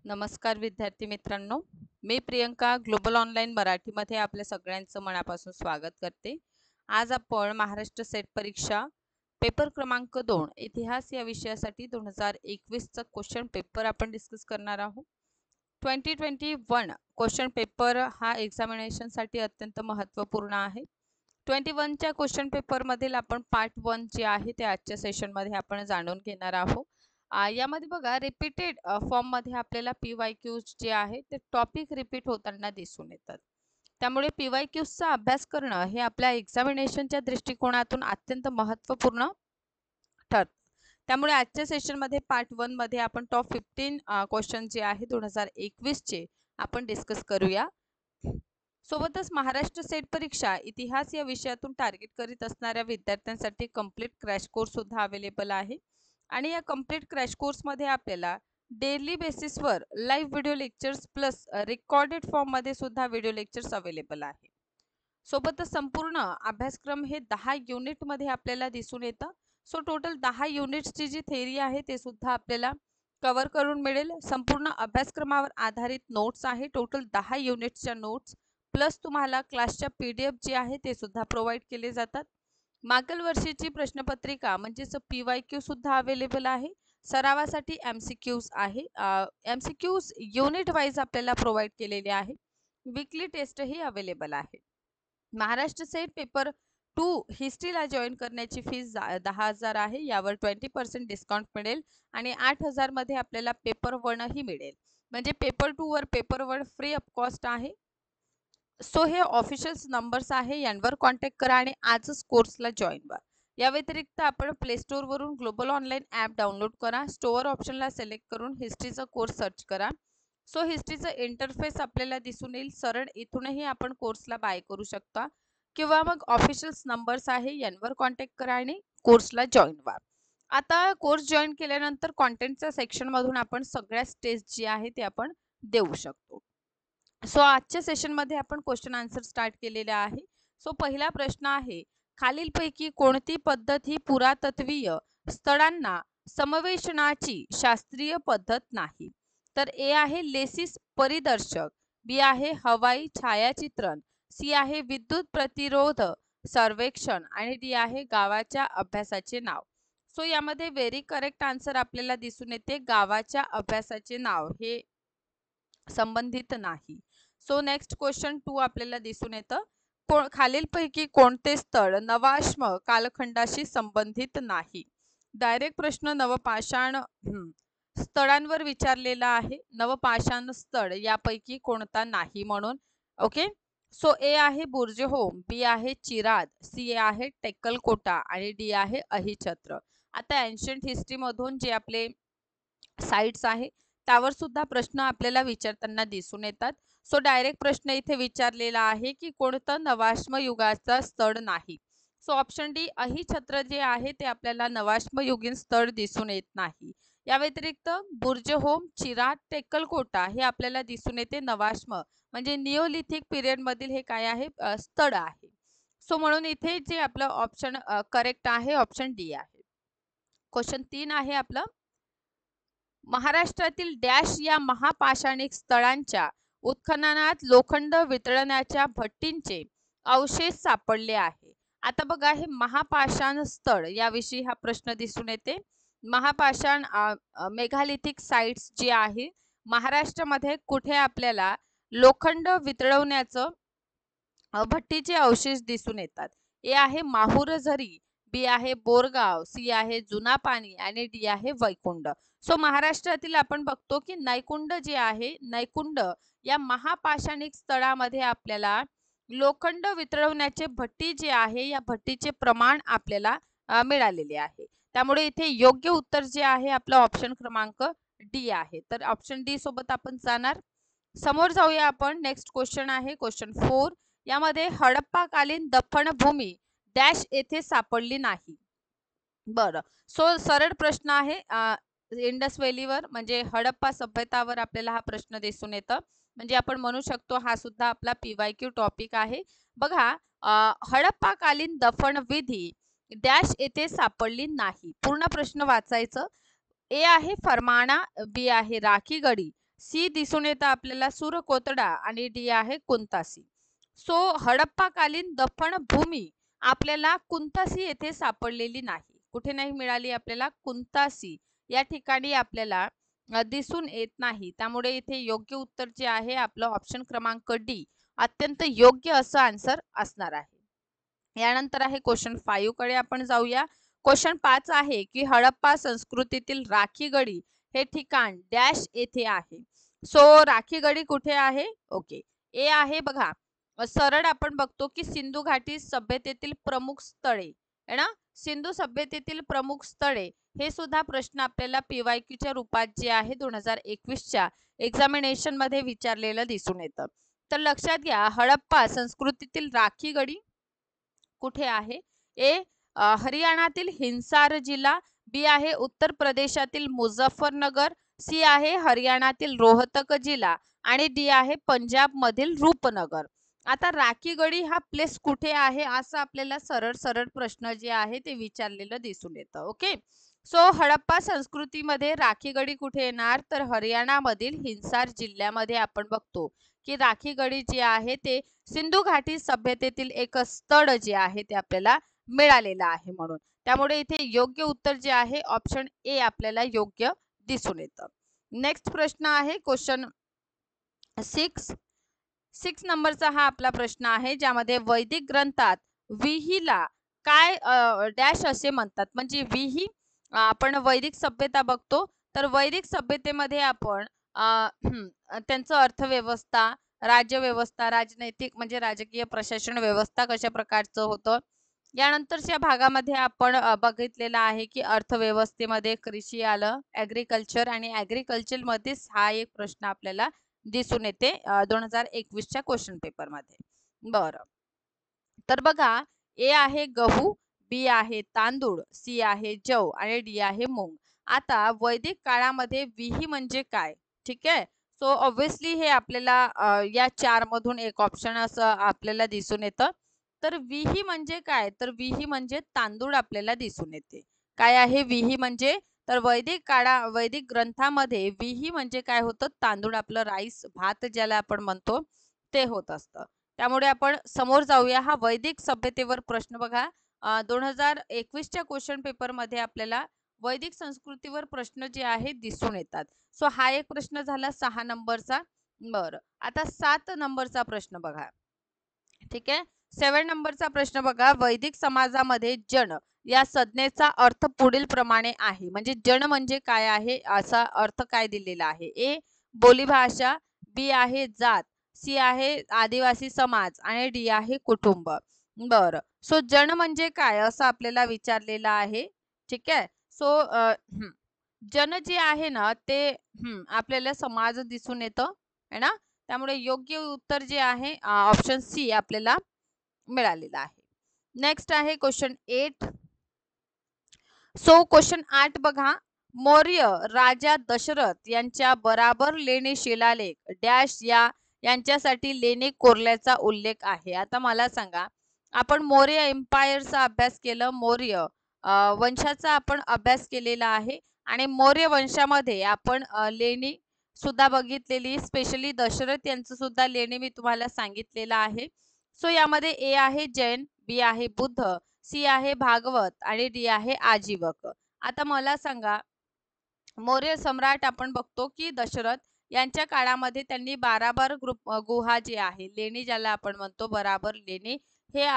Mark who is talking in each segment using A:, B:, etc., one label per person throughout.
A: नमस्कार विद्यार्थी मित्रांनो, मी प्रियंका ग्लोबल ऑनलाईन मराठीमध्ये आपल्या सगळ्यांचं मनापासून स्वागत करते. आज आपण महाराष्ट्र सेट परीक्षा पेपर क्रमांक 2 इतिहास या विषयासाठी 2021 चा क्वेश्चन पेपर आपण डिस्कस करणार आहोत. 2021 क्वेश्चन पेपर हा एक्झामिनेशन साठी अत्यंत महत्त्वपूर्ण आहे. 21 च्या क्वेश्चन पेपर मधील आपण पार्ट 1 जे आहे ते आजच्या सेशन मध्ये आपण जाणून घेणार आहोत. यामध्ये बघा रिपीटेड फॉर्म मध्ये आपल्याला PYQs जे आहे ते टॉपिक रिपीट होताना दिसून येतात. त्यामुळे PYQs चा अभ्यास करणं हे आपल्या एक्झामिनेशनच्या दृष्टिकोनातून अत्यंत महत्त्वपूर्ण ठरतं. त्यामुळे आजच्या सेशन मध्ये पार्ट 1 मध्ये आपण टॉप 15 क्वेश्चन जे आहे 2021 चे आपण डिस्कस करूया. सोबतच महाराष्ट्र सेट परीक्षा इतिहास या विषयातून टार्गेट करीत असणाऱ्या विद्यार्थ्यांसाठी कंप्लीट क्रॅश कोर्स सुद्धा अवेलेबल आहे. आणि या कंप्लीट क्रॅश कोर्स मध्ये आपल्याला डेली बेसिसवर live video lectures plus recorded form मध्ये सुद्धा व्हिडिओ लेक्चर्स अवेलेबल आहे. सोबतच संपूर्ण अभ्यासक्रम हे 10 युनिट मध्ये आपल्याला दिसून येतं. सो टोटल 10 युनिट्सची जी थेअरी आहे ते सुद्धा आपल्याला कव्हर करून मिळेल. संपूर्ण अभ्यासक्रमावर आधारित नोट्स आहे. टोटल 10 युनिट्सच्या नोट्स प्लस तुम्हाला क्लासच्या PDF जे आहे ते सुद्धा प्रोव्हाइड केले जातात. मागील वर्षीची प्रश्नपत्रिका म्हणजेच PYQ सुद्धा अवेलेबल आहे. सरावासाठी MCQs आहे. MCQs युनिट वाईज आपल्याला प्रोव्हाइड केलेले आहे. वीकली टेस्ट ही अवेलेबल आहे. महाराष्ट्र सेट पेपर 2 हिस्ट्रीला जॉईन करण्याची फीस 10,000 आहे. यावर 20% डिस्काउंट मिळेल आणि 8,000 मध्ये आपल्याला पेपर 1 ही मिळेल. म्हणजे पेपर 2 वर पेपर 1 फ्री ऑफ कॉस्ट आहे. सो हे ऑफिशियल नंबर्स आहे, यांवर कॉन्टॅक्ट करा आणि आजच कोर्सला जॉईन व्हा. या व्यतिरिक्त आपण प्ले स्टोर वरून ग्लोबल ऑनलाईन ॲप डाउनलोड करा. स्टोअर ऑप्शनला सिलेक्ट करून हिस्ट्रीचा कोर्स सर्च करा. सो हिस्ट्रीचा इंटरफेस आपल्याला दिसून येईल. सरळ इथूनही आपण कोर्सला बाय करू शकता किंवा मग ऑफिशियल नंबर्स आहे, यांवर कॉन्टॅक्ट करा आणि कोर्सला जॉईन व्हा. आता कोर्स जॉईन केल्यानंतर कॉन्टेंटच्या सेक्शन मधून आपण सगळ्याच टेस्ट जी आहे ते आपण देऊ शकतो. सो आजच्या सेशन मध्ये आपण क्वेश्चन आन्सर स्टार्ट केलेले आहे. सो पहिला प्रश्न आहे, खालीलपैकी कोणती पद्धत ही पुरातत्वीय स्थळांना समवेशनाची शास्त्रीय पद्धत नाही? तर ए आहे लेसिस परिदर्शक, बी आहे हवाई छायाचित्रण, सी आहे विद्युत प्रतिरोध सर्वेक्षण आणि डी आहे गावाच्या अभ्यासाचे नाव. सो यामध्ये व्हेरी करेक्ट आन्सर आपल्याला दिसून येते गावाच्या अभ्यासाचे नाव हे संबंधित नाही. सो नेक्स्ट क्वेश्चन 2 आपल्याला दिसून येतं, खालीलपैकी कोणते स्थळ नवाश्म कालखंडाशी संबंधित नाही? डायरेक्ट प्रश्न नवपाषाण स्थळांवर विचारलेला आहे. नवपाषाण स्थळ यापैकी कोणता नाही म्हणून. ओके, सो ए आहे बुर्जहोम, बी आहे चिराद, सी आहे टेक्कलकोटा आणि डी आहे अहिछत्र. आता एन्शंट हिस्ट्री मधून जे आपले साइट्स आहे त्यावर सुद्धा प्रश्न आपल्याला विचारताना दिसून येतात. सो डायरेक्ट प्रश्न इथे विचारलेला आहे की कोणतं नवाश्म युगाचा स्थळ नाही? सो ऑप्शन डी अहिछत्र जे आहे ते आपल्याला नवाश्म युगीन स्थळ दिसून येत नाही. या व्यतिरिक्त बुर्जहोम, चिराद, टेक्कलकोटा हे आपल्याला दिसून येते नवाश्म म्हणजे निओलिथिक पिरियड मधील हे काय आहे स्थळ आहे. सो म्हणून इथे जे आपलं ऑप्शन करेक्ट आहे ऑप्शन डी आहे. क्वेश्चन 3 आहे आपलं, महाराष्ट्रातील डॅश या महापाषाणिक स्थळांच्या उत्खननात लोखंड वितळण्याच्या भट्टींचे अवशेष सापडले आहे. आता बघा हे महापाषाण स्थळ याविषयी हा प्रश्न दिसून येते. महापाषाण मेघालिथिक साइट्स जी आहे महाराष्ट्रामध्ये कुठे आपल्याला लोखंड वितळवण्याचं भट्टीचे अवशेष दिसून येतात? ए आहे माहुरझरी, बी आहे बोरगाव, सी आहे जुना पाणी आणि डी आहे वैकुंठ. सो महाराष्ट्रातील आपण बघतो की नैकुंड जे आहे, नैकुंड या महापाषाणिक स्थळामध्ये आपल्याला लोखंड वितळवण्याचे भट्टी जे आहे या भट्टीचे प्रमाण आपल्याला मिळालेले आहे. त्यामुळे इथे योग्य उत्तर जे आहे आपलं ऑप्शन क्रमांक डी आहे. तर ऑप्शन डी सोबत आपण जाणार. समोर जाऊया आपण. नेक्स्ट क्वेश्चन आहे क्वेश्चन 4. यामध्ये हडप्पाकालीन दफनभूमी डॅश येथे सापडली नाही. बरं, सो सरळ प्रश्न आहे इंडस व्हॅलीवर म्हणजे हडप्पा सभ्यतावर आपल्याला हा प्रश्न दिसून येतं. म्हणजे आपण म्हणू शकतो हा सुद्धा आपला PYQ टॉपिक आहे. बघा हडप्पाकालीन दफन विधी डॅश येथे सापडली नाही. पूर्ण प्रश्न वाचायचं. ए आहे फरमाना, बी आहे राखीगढी, सी दिसून येतं आपल्याला सुरकोतडा आणि डी आहे कुंतासी. सो हडप्पाकालीन दफनभूमी आपल्याला कुंतासी येथे सापडलेली नाही. कुठे नाही मिळाली आपल्याला? कुंतासी या ठिकाणी आपल्याला दिसून येत नाही. त्यामुळे इथे योग्य उत्तर जे आहे आपलं ऑप्शन क्रमांक डी अत्यंत योग्य असं आन्सर असणार आहे. यानंतर आहे क्वेश्चन 5 कडे आपण जाऊया. क्वेश्चन 5 आहे की हडप्पा संस्कृतीतील राखी गडी हे ठिकाण डॅश येथे आहे. सो राखी गडी कुठे आहे? ओके, ए आहे बघा. सरळ आपण बघतो की सिंधू घाटी सभ्यतेतील प्रमुख स्थळे आहे ना. सिंधू सभ्यतेतील प्रमुख स्थळे हे सुद्धा प्रश्न आपल्याला PYQ च्या रूपात जे आहे 2021 च्या एक्झामिनेशन मध्ये विचारलेलं दिसून येतं. तर लक्षात घ्या, हडप्पा संस्कृतीतील राखी गडी कुठे आहे? ए हरियाणातील हिंसार जिल्हा, बी आहे उत्तर प्रदेशातील मुझफ्फरनगर, सी आहे हरियाणातील रोहतक जिल्हा आणि डी आहे पंजाब मधील रूपनगर. आता राखी गडी हा प्लेस कुठे आहे असं आपल्याला सरळ सरळ प्रश्न जे आहे ते विचारलेलं दिसून येतं. ओके, सो हडप्पा संस्कृतीमध्ये राखी गडी कुठे येणार? तर हरियाणा मधील हिंसार जिल्ह्यामध्ये आपण बघतो की राखी गडी जे आहे ते सिंधू घाटी सभ्यतेतील एक स्थळ जे आहे ते आपल्याला मिळालेलं आहे म्हणून. त्यामुळे इथे योग्य उत्तर जे आहे ऑप्शन ए आपल्याला योग्य दिसून येतं. नेक्स्ट प्रश्न आहे क्वेश्चन 6 नंबरचा हा आपला प्रश्न आहे, ज्यामध्ये वैदिक ग्रंथात विहीला काय डॅश असे म्हणतात. म्हणजे विही आपण वैदिक सभ्यता बघतो, तर वैदिक सभ्यतेमध्ये आपण त्यांचं अर्थव्यवस्था, राज्यव्यवस्था, राजनैतिक म्हणजे राजकीय प्रशासन व्यवस्था कशा प्रकारचं होतं. यानंतरच्या भागामध्ये आपण बघितलेलं आहे की अर्थव्यवस्थेमध्ये कृषी आलं, ॲग्रिकल्चर, आणि ॲग्रिकल्चर मध्येच हा एक प्रश्न आपल्याला दिसून येते 2021 च्या क्वेश्चन पेपर मध्ये. बरं, तर बघा, ए आहे गहू, बी आहे तांदूळ, सी आहे जव आणि डी आहे मूग. आता वैदिक काळामध्ये विही म्हणजे काय? ठीक आहे, सो ऑब्विसली हे आपल्याला या 4 मधून एक ऑप्शन असं आपल्याला दिसून येतं. तर विही म्हणजे काय? तर विही म्हणजे तांदूळ आपल्याला दिसून येते. काय आहे विही म्हणजे? तर वैदिक ग्रंथामध्ये विही म्हणजे काय होतं? तांदूळ, आपलं राईस, भात ज्याला आपण म्हणतो ते होत असतं. त्यामुळे आपण समोर जाऊया. हा वैदिक सभ्यतेवर प्रश्न बघा, 2021 च्या क्वेश्चन पेपर मध्ये आपल्याला वैदिक संस्कृतीवर प्रश्न जे आहे दिसून येतात. सो हा एक प्रश्न झाला 6 नंबरचा. बरं, आता 7 नंबरचा प्रश्न बघा. ठीक आहे, 7 नंबरचा प्रश्न बघा. वैदिक समाजामध्ये जन या संज्ञेचा अर्थ पुढील प्रमाणे आहे. म्हणजे जन म्हणजे काय आहे असा अर्थ काय दिलेला आहे? ए बोलीभाषा, बी आहे जात, सी आहे आदिवासी समाज आणि डी आहे कुटुंब. बरं, सो जन म्हणजे काय असं आपल्याला विचारलेलं आहे. ठीक आहे, सो जन जे आहे ना ते आपल्याला समाज दिसून येतं है ना. त्यामुळे योग्य उत्तर जे आहे ऑप्शन सी आपल्याला मिळालेला आहे. नेक्स्ट आहे क्वेश्चन 8. सो क्वेश्चन 8 बघा. मौर्य राजा दशरथ यांच्या बराबर लेणी शिलालेख डॅश यांच्यासाठी लेणी कोरल्याचा उल्लेख आहे. आता मला सांगा, आपण मौर्य एम्पायरचा अभ्यास केलं, मौर्य वंशाचा आपण अभ्यास केलेला आहे आणि मौर्य वंशामध्ये आपण लेणी सुद्धा बघितलेली, स्पेशली दशरथ यांचं सुद्धा लेणी मी तुम्हाला सांगितलेलं आहे. सो यामध्ये ए आहे जैन, बी आहे बुद्ध, सी आहे भागवत आणि डी आहे आजीवक. आता मला सांगा, मौर्य सम्राट आपण बघतो की दशरथ यांच्या काळामध्ये त्यांनी बाराबर गुहा जे आहे, लेणी ज्याला आपण म्हणतो बराबर लेणी, हे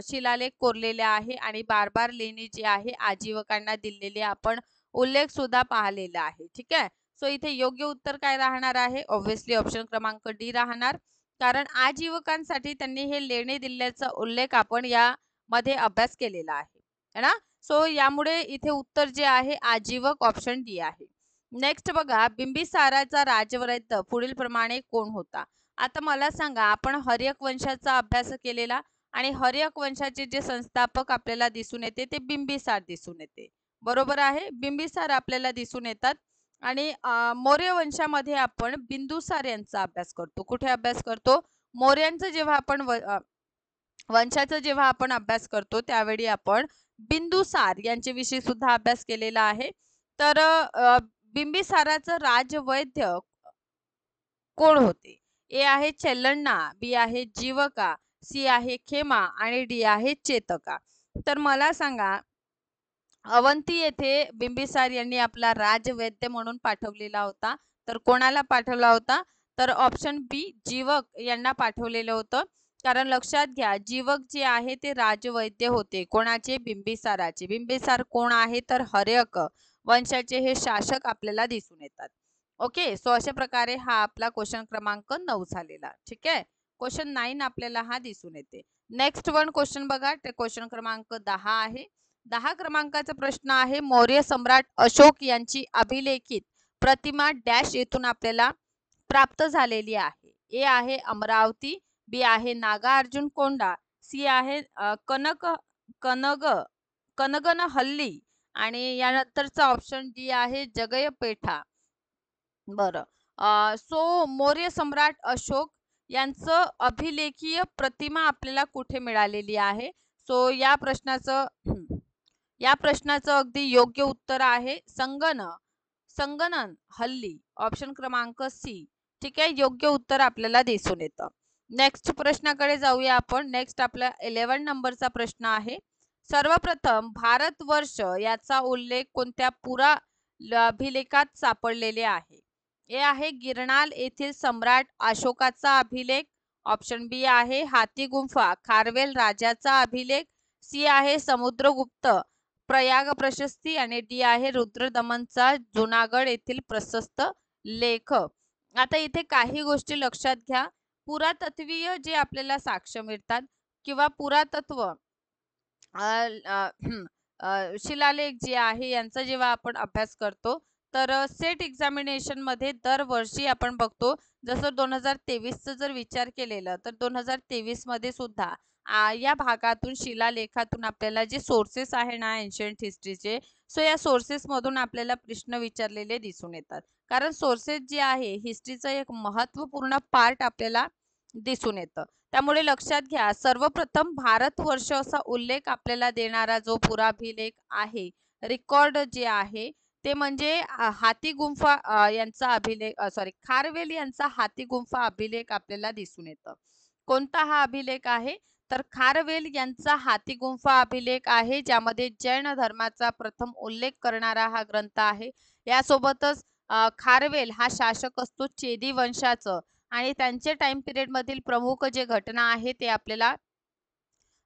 A: शिलालेख कोरलेले आहे आणि बारबार लेणी जी आहे आजीवकांना दिलेली आपण उल्लेख सुद्धा पाहिलेला आहे. ठीक आहे, सो इथे योग्य उत्तर काय राहणार आहे? ऑब्विसली ऑप्शन क्रमांक डी राहणार, कारण आजीवकांसाठी त्यांनी हे लेणी दिल्याचा उल्लेख आपण या मध्ये अभ्यास केलेला आहे है ना. सो यामुळे इथे उत्तर जे आहे आजीवक ऑप्शन डी आहे. नेक्स्ट बघा, बिंबिसाराचा राजवैद्य पुढील प्रमाणे कोण होता? आता मला सांगा, आपण हर्यक वंशाचा अभ्यास केलेला आणि हर्यक वंशाचे जे संस्थापक आपल्याला दिसून येते ते बिंबिसार दिसून येते. बरोबर आहे, बिंबिसार आपल्याला दिसून येतात. आणि मौर्य वंशामध्ये आपण बिंदुसार यांचा अभ्यास करतो. कुठे अभ्यास करतो? मौर्यांचं जेव्हा आपण वंशाचा जेव्हा आपण अभ्यास करतो त्यावेळी आपण बिंदुसार यांच्याविषयी सुद्धा अभ्यास केलेला आहे. तर बिंबिसाराचं राजवैद्य कोण होते? ए आहे चेल्लण्णा, बी आहे जीवका, सी आहे खेमा आणि डी आहे चेतका. तर मला सांगा, अवंती येथे बिंबिसार यांनी आपला राजवैद्य म्हणून पाठवलेला होता. तर कोणाला पाठवला होता? तर ऑप्शन बी जीवक यांना पाठवलेलं होतं. कारण लक्षात घ्या, जीवक जे आहे ते राजवैद्य होते. कोणाचे? बिंबिसाराचे. बिंबिसार कोण आहे? तर हर्यक वंशाचे हे शासक आपल्याला दिसून येतात. ओके, सो अशा प्रकारे हा आपला क्वेश्चन क्रमांक 9 झालेला. ठीक आहे. क्वेश्चन 9 आपल्याला हा दिसून येते. नेक्स्ट वन क्वेश्चन बघा, ते क्वेश्चन क्रमांक 10 आहे. 10 क्रमांकाचा प्रश्न आहे, मौर्य सम्राट अशोक यांची अभिलेखित प्रतिमा डॅश येथून आपल्याला प्राप्त झालेली आहे. ए आहे अमरावती, बी आहे नागार्जुन कोंडा, सी आहे कनग कनगनहल्ली आणि यानंतरचा ऑप्शन डी आहे जगयपेठा. बरं, सो मौर्य सम्राट अशोक यांचं अभिलेखीय प्रतिमा आपल्याला कुठे मिळालेली आहे? सो या प्रश्नाचं अगदी योग्य उत्तर आहे संगनन हल्ली, ऑप्शन क्रमांक सी. ठीक आहे, योग्य उत्तर आपल्याला दिसून येतं. नेक्स्ट प्रश्नाकडे जाऊया आपण. नेक्स्ट आपला 11 नंबरचा प्रश्न आहे. सर्वप्रथम भारतवर्ष याचा उल्लेख कोणत्या अभिलेखात सापडलेले आहे? ए आहे गिरणाल येथील सम्राट अशोकाचा अभिलेख, ऑप्शन बी आहे हाती गुंफा खारवेल राजाचा अभिलेख, सी आहे समुद्रगुप्त प्रयाग प्रशस्ती आणि डी आहे रुद्रदमनचा जुनागड येथील प्रशस्त लेख. आता इथे काही गोष्टी लक्षात घ्या. पुरातत्वीय जे आपल्याला साक्ष मिळतात किंवा पुरातत्व शिलालेख जे आहे यांचा जेव्हा आपण अभ्यास करतो, तर सेट एक्झामिनेशन मध्ये दरवर्षी आपण बघतो, जसं 2023चा जर विचार केलेला तर 2023 मध्ये सुद्धा या भागातून शिलालेखातून आपल्याला जे सोर्सेस आहे ना एन्शियंट हिस्ट्रीचे, सो या सोर्सेस मधून आपल्याला प्रश्न विचारलेले दिसून येतात. कारण सोर्सेस जे आहे हिस्ट्रीचा एक महत्त्वपूर्ण पार्ट आपल्याला दिसून येतं. त्यामुळे लक्षात घ्या, सर्वप्रथम भारतवर्ष असा उल्लेख आपल्याला देणारा जो पुराभिलेख आहे, रेकॉर्ड जे आहे ते म्हणजे हाती गुंफा यांचा अभिलेख, खारवेल यांचा हाती गुंफा अभिलेख आपल्याला दिसून येतं. कोणता हा अभिलेख आहे? तर खारवेल यांचा हाती गुंफा अभिलेख आहे, ज्यामध्ये जैन धर्माचा प्रथम उल्लेख करणारा हा ग्रंथ आहे. यासोबतच खारवेल हा शासक असतो चेदी वंशाचं आणि त्यांचे टाइम पिरियड मधील प्रमुख जे घटना आहे ते आपल्याला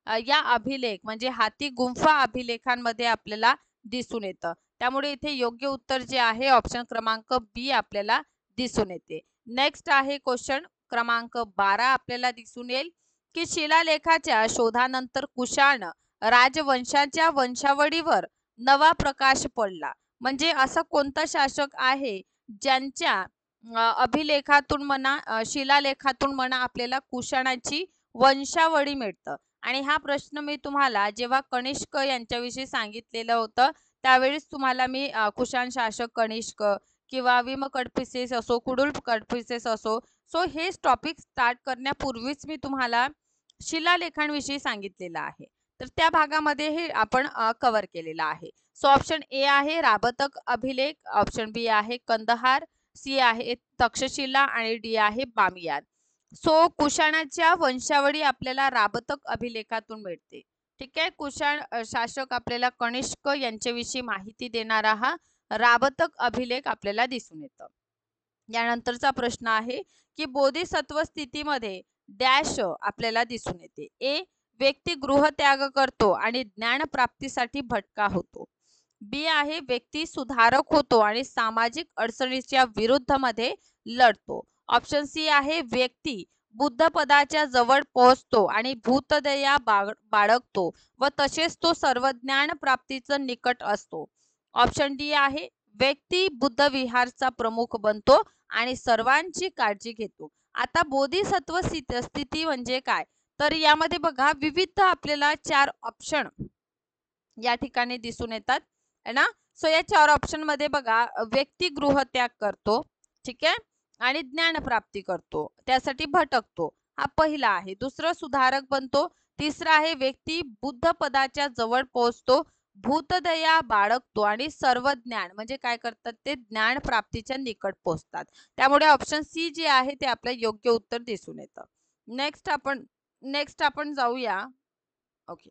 A: या अभिलेख म्हणजे हाती गुंफा अभिलेखांमध्ये आपल्याला दिसून येतं. त्यामुळे इथे योग्य उत्तर जे आहे ऑप्शन क्रमांक बी आपल्याला दिसून येते. नेक्स्ट आहे क्वेश्चन क्रमांक 12 आपल्याला दिसून येईल की शिलालेखाच्या शोधानंतर कुशाण राजवंशाच्या वंशावळीवर नवा प्रकाश पडला. म्हणजे असा कोणता शासक आहे ज्यांच्या अभिलेखातून म्हणा शिलालेखातून म्हणा आपल्याला कुशाणाची वंशावळी मिळतं. आणि हा प्रश्न मी तुम्हाला जेव्हा कनिष्क यांच्याविषयी सांगितलेलं होतं त्यावेळेस तुम्हाला मी कुशाण शासक कनिष्क किंवा विम कडफिसेस असो कुडुल कडफिसेस असो, सो हेच टॉपिक स्टार्ट करण्यापूर्वीच मी तुम्हाला शिलालेखांविषयी सांगितलेलं आहे. तर त्या भागामध्ये हे आपण कव्हर केलेलं आहे. सो ऑप्शन ए आहे राबतक अभिलेख, ऑप्शन बी आहे कंदहार, सी आहे तक्षशिला आणि डी आहे बामियान. सो कुशाणाच्या वंशावळी आपल्याला राबतक अभिलेखातून मिळते. ठीक आहे, कुशाण शासक आपल्याला कनिष्क यांच्याविषयी माहिती देणारा हा राबतक अभिलेख आपल्याला दिसून येतो. यानंतरचा प्रश्न आहे की बोधिसत्व स्थितीमध्ये डॅश आपल्याला दिसून येते. ए व्यक्ती गृहत्याग करतो आणि ज्ञान प्राप्तीसाठी भटका होतो. बी आहे व्यक्ती सुधारक होतो आणि सामाजिक अडचणीच्या विरुद्ध मध्ये लढतो. ऑप्शन सी आहे व्यक्ती बुद्ध पदाच्या जवळ पोहोचतो आणि भूतदया बाळगतो व तसेच तो सर्व ज्ञान प्राप्तीचं निकट असतो. ऑप्शन डी आहे व्यक्ती बुद्ध विहारचा प्रमुख बनतो आणि सर्वांची काळजी घेतो. आता बोधिसत्व स्थिती म्हणजे काय? तर यामध्ये बघा विविध आपल्याला 4 ऑप्शन या ठिकाणी दिसून येतात है ना. सो या 4 ऑप्शन मध्ये बघा, व्यक्ती गृहत्याग करतो, ठीक आहे, आणि ज्ञान प्राप्ती करतो, त्यासाठी भटकतो, हा पहिला आहे. दुसरं सुधारक बनतो. तिसरा आहे व्यक्ती बुद्ध पदाच्या जवळ पोहोचतो भूतदया बाळगतो आणि सर्व ज्ञान म्हणजे काय करतात ते ज्ञान प्राप्तीच्या निकट पोहोचतात. त्यामुळे ऑप्शन सी जे आहे ते आपलं योग्य उत्तर दिसून येतं. नेक्स्ट आपण जाऊया. ओके,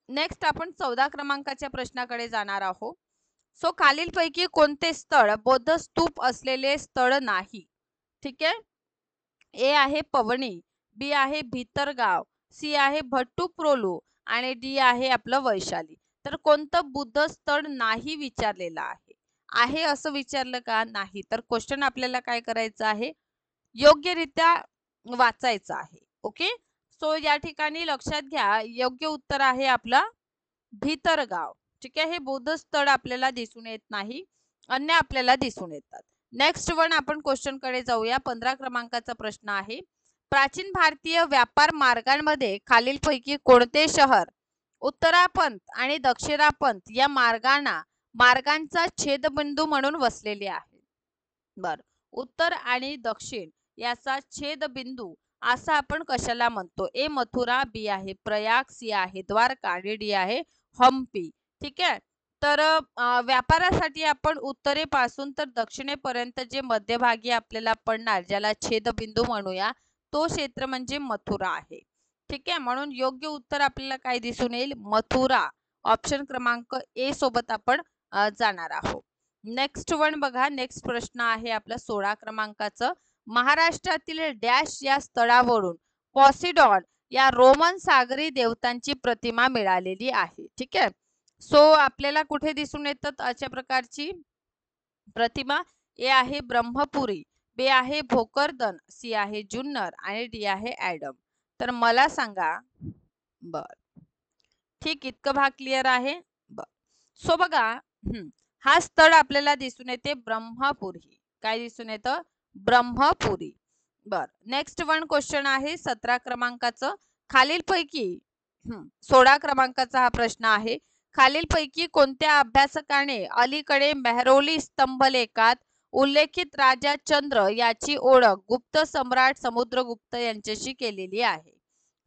A: नेक्स्ट आपण 14 क्रमांकाच्या प्रश्नाकडे जाणार आहोत. सो खालीलपैकी कोणते स्थळ बौद्ध स्तूप असलेले स्थळ नाही? ठीक आहे. ए आहे पवनी, बी आहे भीतरगाव, सी आहे भट्टुप्रोलू आणि डी आहे आपलं वैशाली. तर कोणतं बुद्ध स्थळ नाही विचारलेलं आहे? आहे असं विचारलं का? नाही. तर क्वेश्चन आपल्याला काय करायचं आहे? योग्यरित्या वाचायचं आहे. ओके, सो या ठिकाणी लक्षात घ्या, योग्य उत्तर आहे आपला भीतरगाव. ठीक आहे, हे बौद्ध स्थळ आपल्याला दिसून येत नाही, अन्य आपल्याला दिसून येतात. नेक्स्ट वन आपण क्वेश्चन कडे जाऊया. 15 क्रमांकाचा प्रश्न आहे. प्राचीन भारतीय व्यापार मार्गांमध्ये खालीलपैकी कोणते शहर उत्तरापंथ आणि दक्षिणापंथ या मार्गांचा छेदबिंदू म्हणून वसलेले आहे? बर, उत्तर आणि दक्षिण याचा छेदबिंदू असं आपण कशाला म्हणतो? ए मथुरा, बी आहे प्रयाग, सी आहे द्वारका आणि डी आहे हम्पी. ठीक आहे. तर व्यापारासाठी आपण उत्तरेपासून तर दक्षिणेपर्यंत जे मध्यभागी आपल्याला पडणार, ज्याला छेदबिंदू म्हणूया, तो क्षेत्र म्हणजे मथुरा आहे. ठीक आहे, म्हणून योग्य उत्तर आपल्याला काय दिसून येईल? मथुरा. ऑप्शन क्रमांक ए सोबत आपण जाणार आहोत. नेक्स्ट वन बघा. नेक्स्ट प्रश्न आहे आपला 16 क्रमांकाचं. महाराष्ट्रातील डॅश या स्थळावरून पॉसिडॉन या रोमन सागरी देवतांची प्रतिमा मिळालेली आहे. ठीक आहे, सो आपल्याला कुठे दिसून येतात अशा प्रकारची प्रतिमा? ए आहे ब्रह्मपुरी, बी आहे भोकरदन, सी आहे जुन्नर आणि डी आहे ऍडम. तर मला सांगा. बर, ठीक, इतकं भाग क्लिअर आहे. बर, सो बघा, हा स्थळ आपल्याला दिसून येते ब्रह्मपुरी. काय दिसून येतं? ब्रह्मपुरी. बर, नेक्स्ट वन क्वेश्चन आहे 17 क्रमांकाचं. खालीलपैकी 16 क्रमांकाचा हा प्रश्न आहे. खालीलपैकी कोणत्या अभ्यासकाने अलीकडे मेहरौली स्तंभलेखात उल्लेखित राजा चंद्र याची ओळख गुप्त सम्राट समुद्रगुप्त यांच्याशी केलेली आहे?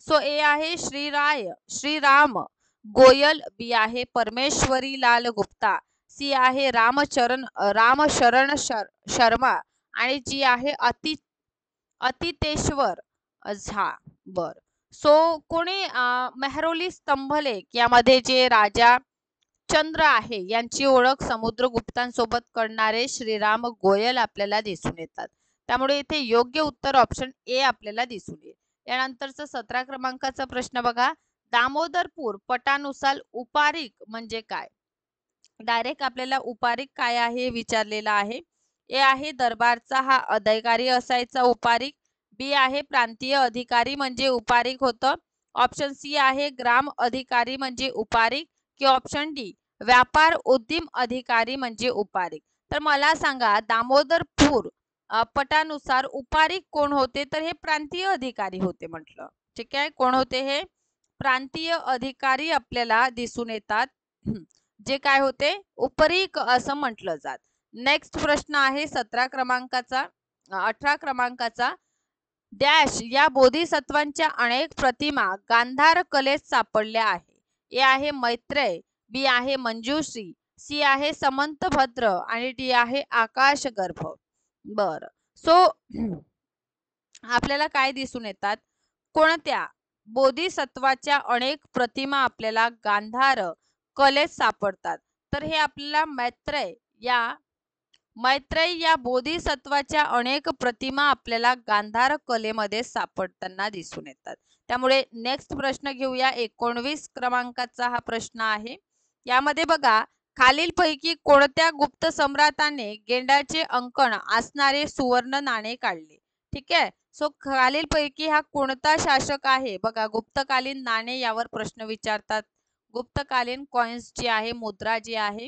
A: सो ए आहे श्रीराम गोयल, बी आहे परमेश्वरी लाल गुप्ता, सी आहे रामशरण शर्मा आणि जी आहे अतितेश्वर झा. बर, सो कोणी मेहरौली स्तंभलेख यामध्ये जे राजा चंद्र आहे यांची ओळख समुद्रगुप्तांसोबत करणारे श्रीराम गोयल आपल्याला दिसून येतात. त्यामुळे इथे योग्य उत्तर ऑप्शन ए आपल्याला दिसून येईल. यानंतरचा 17 क्रमांकाचा प्रश्न बघा. दामोदरपूर पटानुसार उपारिक म्हणजे काय? डायरेक्ट आपल्याला उपारिक काय आहे विचारलेला आहे. ए आहे दरबारचा हा अधिकारी असायचा उपारिक, बी आहे प्रांतीय अधिकारी म्हणजे उपारिक होतं, ऑप्शन सी आहे ग्राम अधिकारी म्हणजे उपारिक, की ऑप्शन डी व्यापार उद्यम अधिकारी म्हणजे उपारिक. तर मला सांगा, दामोदरपूर पटानुसार उपारिक कोण होते? तर हे प्रांतीय अधिकारी होते म्हटलं. ठीक आहे, कोण होते? हे प्रांतीय अधिकारी आपल्याला दिसून येतात, जे काय होते? उपरीक असं म्हटलं जात. नेक्स्ट प्रश्न आहे 17 क्रमांकाचा. 18 क्रमांकाचा. डॅश या बोधिसत्वांच्या अनेक प्रतिमा गांधार कलेत सापडल्या आहे? ए आहे मैत्रेय, बी आहे मंजुश्री, सी आहे समंतभद्र आणि डी आहे आकाशगर्भ. बर, सो आपल्याला काय दिसून येतात? कोणत्या बोधिसत्वाच्या अनेक प्रतिमा आपल्याला गांधार कलेत सापडतात? तर हे आपल्याला मैत्रेय या बोधिसत्वाच्या अनेक प्रतिमा आपल्याला गांधार कलेमध्ये सापडताना दिसून येतात. त्यामुळे नेक्स्ट प्रश्न घेऊया. 19 क्रमांकाचा हा प्रश्न आहे. यामध्ये बघा, खालीलपैकी कोणत्या गुप्त सम्राटाने गेंडाचे अंकण असणारे सुवर्ण नाणे काढले? ठीक आहे, सो खालीलपैकी हा कोणता शासक आहे? बघा, गुप्तकालीन नाणे यावर प्रश्न विचारतात. गुप्तकालीन कॉइन्स जे आहे, मुद्रा जी आहे,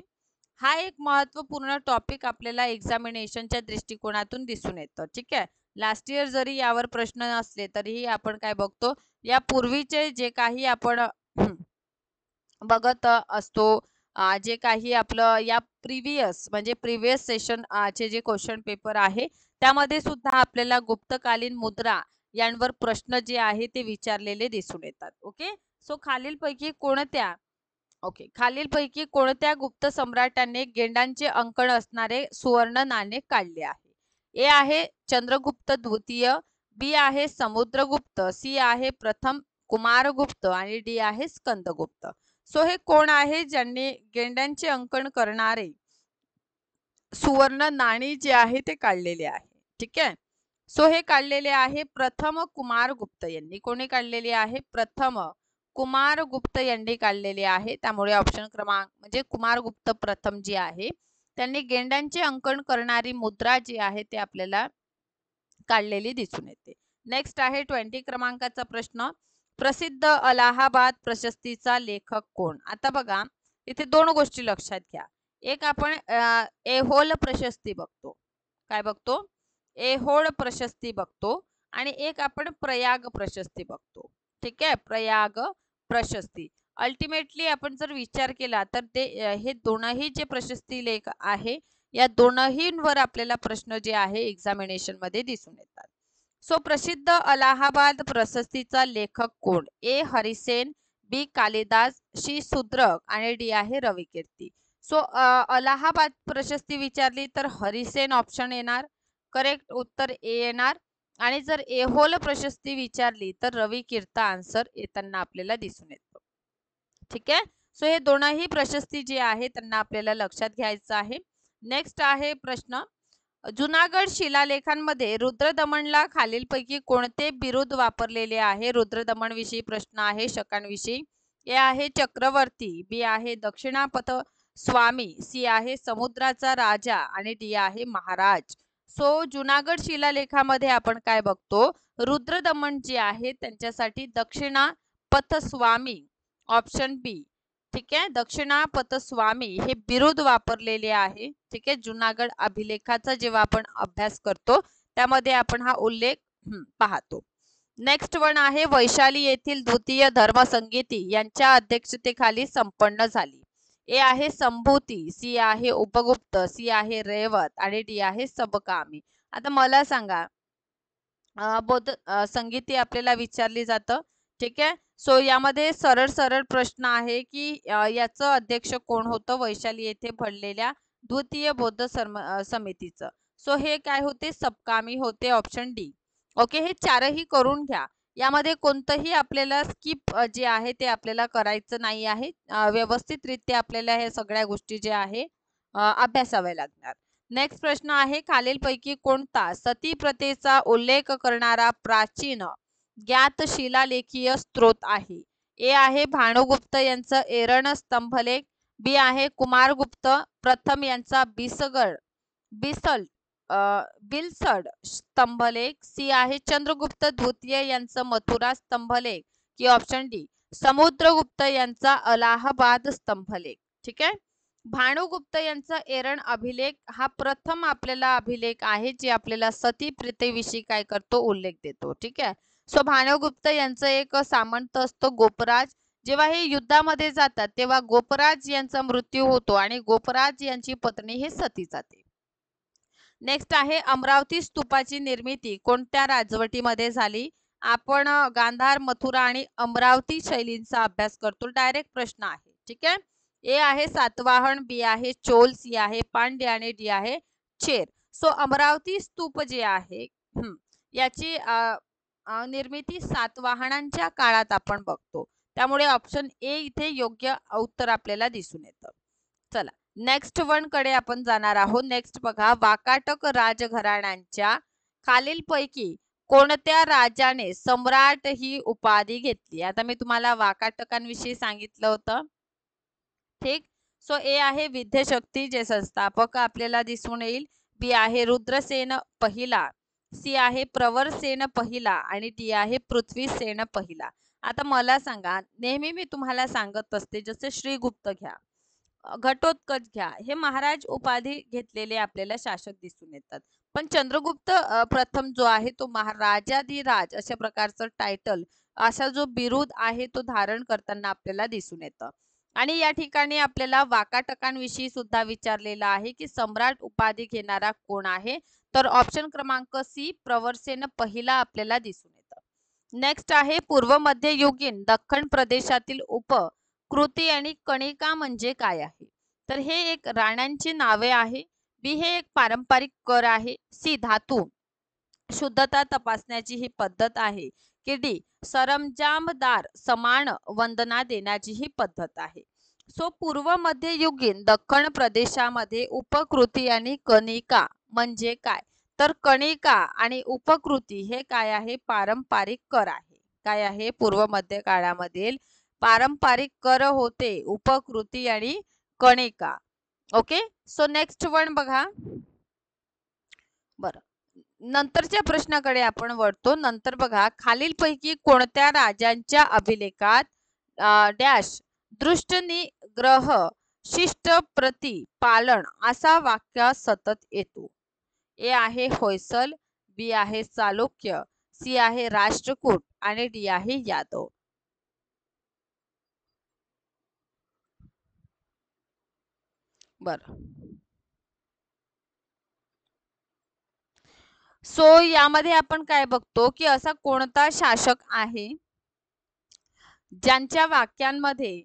A: हा एक महत्वपूर्ण टॉपिक आपल्याला एक्झामिनेशनच्या दृष्टिकोनातून दिसून येतं. ठीक आहे, लास्ट इयर जरी यावर प्रश्न नसले तरीही आपण काय बघतो, या पूर्वीचे जे काही आपण बघत असतो, जे काही आपलं या प्रिव्हियस सेशन चे जे क्वेश्चन पेपर आहे त्यामध्ये सुद्धा आपल्याला गुप्तकालीन मुद्रा यांवर प्रश्न जे आहे ते विचारलेले दिसून येतात. ओके, सो खालीलपैकी कोणत्या ओके, खालीलपैकी कोणत्या गुप्त सम्राटाने गेंडांचे अंकण असणारे सुवर्ण नाणे काढले आहे? ए आहे चंद्रगुप्त द्वितीय, बी आहे समुद्रगुप्त, सी आहे प्रथम कुमारगुप्त आणि डी आहे स्कंदगुप्त. सो हे कोण आहे ज्यांनी गेंड्यांचे अंकन करणारे सुवर्ण नाणी जे आहे ते काढलेले आहे? ठीक आहे. सो हे काढलेले आहे प्रथम कुमारगुप्त यांनी. कोणी काढलेले आहे? प्रथम कुमारगुप्त यांनी काढलेले आहे. त्यामुळे ऑप्शन क्रमांक म्हणजे कुमारगुप्त प्रथम जे आहे त्यांनी गेंड्यांचे अंकन करणारी मुद्रा जी आहे ते आपल्याला काढलेली दिसून येते. नेक्स्ट आहे 20 क्रमांकाचा प्रश्न. प्रसिद्ध अलाहाबाद प्रशस्तीचा लेखक कोण? आता बघा इथे दोन गोष्टी लक्षात घ्या. एक आपण एहोल प्रशस्ती बघतो. काय बघतो? एहोळ प्रशस्ती बघतो आणि एक आपण प्रयाग प्रशस्ती बघतो. ठीक आहे, प्रयाग प्रशस्ती. अल्टिमेटली आपण जर विचार केला तर ते हे दोनही जे प्रशस्ती लेख आहे या दोनहींवर आपल्याला प्रश्न जे आहे एक्झामिनेशन मध्ये दिसून येतात. सो प्रसिद्ध अलाहाबाद प्रशस्तीचा लेखक कोण? ए हरिसेन, बी कालिदास, सी शूद्रक आणि डी आहे रविकीर्ती. सो अलाहाबाद प्रशस्ती विचारली तर हरिसेन ऑप्शन येणार, करेक्ट उत्तर ए येणार. आणि जर एहोल प्रशस्ती विचारली तर रविकीर्त आन्सर येताना आपल्याला दिसून येतो. ठीक आहे. सो हे दोनही प्रशस्ती जे आहे त्यांना आपल्याला लक्षात घ्यायचं आहे. नेक्स्ट आहे प्रश्न. जुनागड शिलालेखांमध्ये रुद्रदमनला खालीलपैकी कोणते बिरुद वापरलेले आहे? रुद्रदमन विषयी प्रश्न आहे शकांविषयी. ए आहे चक्रवर्ती, बी आहे दक्षिणापथ स्वामी, सी आहे समुद्राचा राजा आणि डी आहे महाराज. सो जुनागड शिलालेखामध्ये आपण काय बघतो? रुद्रदमन जे आहे त्यांच्यासाठी दक्षिणापथ स्वामी ऑप्शन बी. ठीक आहे, दक्षिणापथ स्वामी हे बिरुद वापरलेले आहे. ठीक आहे, जुनागड अभिलेखाचा जेव्हा आपण अभ्यास करतो त्यामध्ये आपण हा उल्लेख पाहतो. नेक्स्ट वन आहे वैशाली येथील द्वितीय धर्मसंगीती यांच्या अध्यक्षतेखाली संपन्न झाली. ए आहे संभूती, सी आहे उपगुप्त, सी आहे रेवत आणि डी आहे सबकामी. आता मला सांगा बौद्ध संगीती आपल्याला विचारली जातं. ठीक आहे. सो यामध्ये सरळ सरळ प्रश्न आहे की याचं अध्यक्ष कोण होतं वैशाली येथे भरलेल्या द्वितीय बौद्ध समितीचं? सो हे काय होते? सबकामी होते, ऑप्शन डी. ओके, हे चारही करून घ्या. यामध्ये कोणतंही आपल्याला स्किप जे आहे ते आपल्याला करायचं नाही आहे. व्यवस्थितरित्या आपल्याला हे सगळ्या गोष्टी जे आहे अभ्यासाव्या लागणार. नेक्स्ट प्रश्न आहे खालीलपैकी कोणता सती प्रथेचा उल्लेख करणारा प्राचीन ज्ञात शिलालेखीय स्त्रोत आहे? ए आहे भानुगुप्त यांचा एरण स्तंभलेख, बी आहे कुमारगुप्त प्रथम यांचा बिलसड स्तंभलेख, सी आहे चंद्रगुप्त द्वितीय यांचा मथुरा स्तंभलेख की ऑप्शन डी समुद्रगुप्त यांचा अलाहाबाद स्तंभलेख. ठीक आहे. भानुगुप्त यांचा एरण अभिलेख हा प्रथम आपल्याला अभिलेख आहे जे आपल्याला सती प्रथेविषयी काय करतो? उल्लेख देतो. ठीक आहे. सो भानुगुप्त यांचं एक सामंत असतो गोपराज. जेव्हा हे युद्धामध्ये जातात तेव्हा गोपराज यांचा मृत्यू होतो आणि गोपराज यांची पत्नी हे सती जाते. नेक्स्ट आहे अमरावती स्तूपाची निर्मिती कोणत्या राजवटीमध्ये झाली? आपण गांधार, मथुरा आणि अमरावती शैलींचा अभ्यास करतो. डायरेक्ट प्रश्न आहे. ठीक आहे. ए आहे सातवाहन, बी आहे चोल, सी आहे पांड्य आणि डी आहे चेर. सो अमरावती स्तूप जे आहे याची निर्मिती सातवाहनांच्या काळात आपण बघतो. त्यामुळे ऑप्शन ए इथे योग्य उत्तर आपल्याला दिसून येतं. चला नेक्स्ट वन कडे आपण जाणार आहोत. नेक्स्ट बघा, वाकाटक राजघराण्यांच्या खालीलपैकी कोणत्या राजाने सम्राट ही उपाधी घेतली? आता मी तुम्हाला वाकाटकांविषयी सांगितलं होतं. ठीक. सो ए आहे विद्याशक्ती जे संस्थापक आपल्याला दिसून येईल, बी आहे रुद्रसेन पहिला, सी आहे प्रवरसेन पहिला आणि डी आहे पृथ्वीसेन पहिला. आता मला सांगा, नेहमी मी तुम्हाला सांगत असते जसे श्रीगुप्त घ्या, घटोत्कच घ्या, हे महाराज उपाधी घेतलेले आपल्याला शासक दिसून येतात. पण चंद्रगुप्त प्रथम जो आहे तो महाराजाधिराज अशा प्रकारचं टायटल असा जो बिरुद आहे तो धारण करताना आपल्याला दिसून येतं. आणि या ठिकाणी आपल्याला वाकाटकांविषयी सुद्धा विचारलेलं आहे की सम्राट उपाधी घेणारा कोण आहे? तर ऑप्शन क्रमांक सी प्रवरसेन पहिला आपल्याला दिसून येतं. नेक्स्ट आहे पूर्व मध्ययुगीन दख्खन प्रदेशातील कृती आणि कणिका म्हणजे काय आहे? तर हे एक राण्यांची नावे आहे. बी हे एक पारंपरिक कर आहे. सी धातू शुद्धता तपासण्याची ही पद्धत आहे. की डी सरंजामदार समान वंदना देण्याची ही पद्धत आहे. सो पूर्व मध्ययुगीन दख्खन प्रदेशामध्ये उपकृती आणि कणिका म्हणजे काय? तर कणिका आणि उपकृती हे काय आहे? पारंपरिक कर आहे. काय आहे? पूर्व मध्य काळामधील पारंपरिक कर होते उपकृती आणि कणिका. ओके, सो नेक्स्ट वन बघा. बरं, नंतरच्या प्रश्नाकडे आपण वळतो. नंतर बघा, खालीलपैकी कोणत्या राजांच्या अभिलेखात डॅश दृष्टनिग्रह शिष्ट प्रती पालन असा वाक्य सतत येतो? ए आहे होयसल, बी आहे चालुक्य, सी आहे राष्ट्रकूट आणि डी आहे यादव. बर, सो यामध्ये आपण काय बघतो की असा कोणता शासक आहे ज्यांच्या वाक्यांमध्ये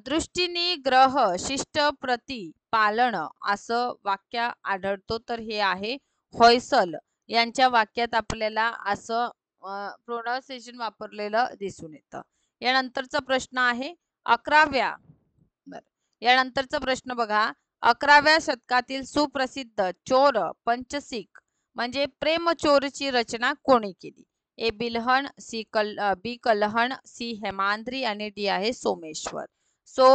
A: दृष्टीनिग्रह शिष्ट प्रती पालन असं वाक्य आढळतो? तर हे आहे होयसल यांच्या वाक्यात आपल्याला असं प्रोनाउन्सिएशन वापरलेलं दिसून येतं. यानंतरचा प्रश्न आहे 11व्या. यानंतरचा प्रश्न बघा, 11व्या शतकातील सुप्रसिद्ध चोर पंचसिक म्हणजे प्रेमचोरची रचना कोणी केली? ए बिल्हण, बी कल्हण, सी हेमाद्री आणि डी आहे सोमेश्वर. सो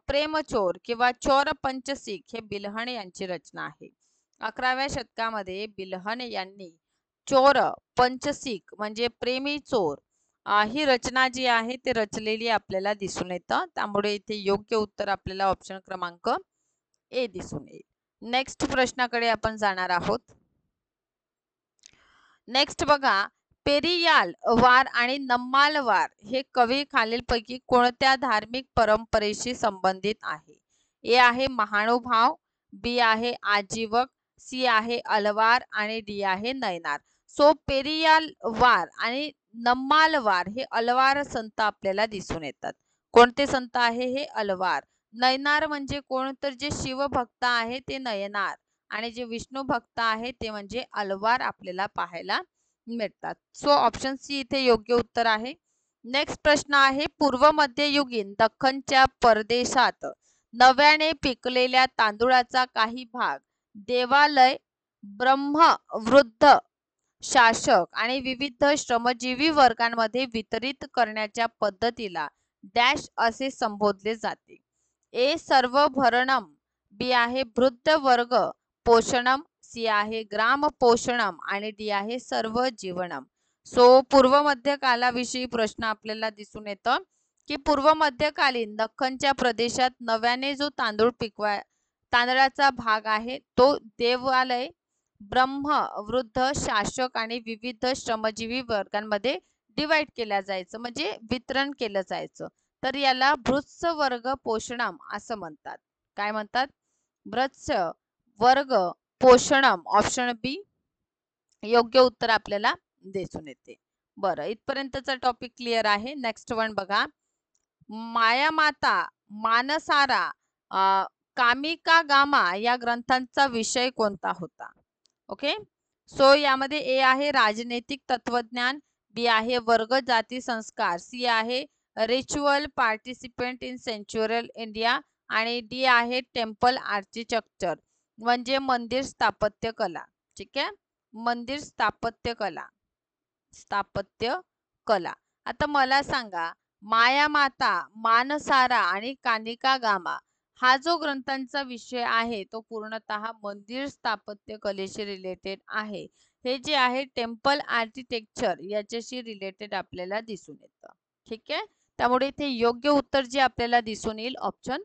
A: प्रेमचोर किंवा चोर पंचसिक हे बिल्हण यांची रचना आहे. 11व्या शतकामध्ये बिल्हण यांनी चोर पंचसिक म्हणजे प्रेमी चोर ही रचना जी आहे ते रचलेली आपल्याला दिसून येतं. त्यामुळे इथे योग्य उत्तर आपल्याला ऑप्शन क्रमांक ए दिसून येईल. नेक्स्ट प्रश्नाकडे आपण जाणार आहोत. नेक्स्ट बघा, पेरियाल वार आणि नम्माल वार हे कवी खालीलपैकी कोणत्या धार्मिक परंपरेशी संबंधित आहे? ए आहे महानुभाव, बी आहे आजीवक, सी आहे अलवार आणि डी आहे नयनार. सो पेरियाल वार आणि नम्माल वार हे अलवार संत आपल्याला दिसून येतात. कोणते संत आहे हे? अलवार. नयनार म्हणजे कोण? तर जे शिवभक्त आहे ते नयनार आणि जे विष्णू भक्त आहे ते म्हणजे अलवार आपल्याला पाहायला मिळतात. सो ऑप्शन सी इथे योग्य उत्तर आहे. नेक्स्ट प्रश्न आहे, पूर्व मध्ययुगीन दख्खनच्या परदेशात नव्याने पिकलेल्या तांदूळाचा काही भाग देवालय, ब्रह्म वृद्ध शासक आणि विविध श्रमजीवी वर्गांमध्ये वितरित करण्याच्या पद्धतीला डॅश असे संबोधले जाते? ए सर्व भरणम, बी आहे वृद्ध वर्ग पोषणम, सी आहे ग्राम पोषणम आणि डी आहे सर्व जीवनम. सो पूर्व मध्य कालाविषयी प्रश्न आपल्याला दिसून येतं की पूर्व मध्यकालीन दख्खनच्या प्रदेशात नव्याने जो तांदळाचा भाग आहे तो देवालय, ब्रह्म वृद्ध शासक आणि विविध श्रमजीवी वर्गांमध्ये डिवाइड केला जायचं म्हणजे वितरण केलं जायचं. तर याला भृत्स वर्ग पोषणम असं म्हणतात. काय म्हणतात? भृत्स वर्ग पोषणम. ऑप्शन बी योग्य उत्तर आपल्याला दिसून येते. बरं, इथपर्यंतचा टॉपिक क्लिअर आहे. नेक्स्ट वन बघा, मायामाता, मानसारा, कामिका गामा या ग्रंथांचा विषय कोणता होता? ओके, सो यामध्ये ए आहे राजनैतिक तत्वज्ञान, बी आहे वर्ग जाती संस्कार, सी आहे रिच्युअल पार्टिसिपेंट इन सेंच्युरल इंडिया आणि डी आहे टेम्पल आर्किटेक्चर म्हणजे मंदिर स्थापत्य कला. ठीक आहे, मंदिर स्थापत्य कला. आता मला सांगा, मायामाता, मानसारा आणि कानिका गामा हा जो ग्रंथांचा विषय आहे तो पूर्णतः मंदिर स्थापत्य कलेशी रिलेटेड आहे. हे जे आहे टेम्पल आर्किटेक्चर याच्याशी रिलेटेड आपल्याला दिसून येतं. ठीक आहे, त्यामुळे इथे योग्य उत्तर जे आपल्याला दिसून येईल ऑप्शन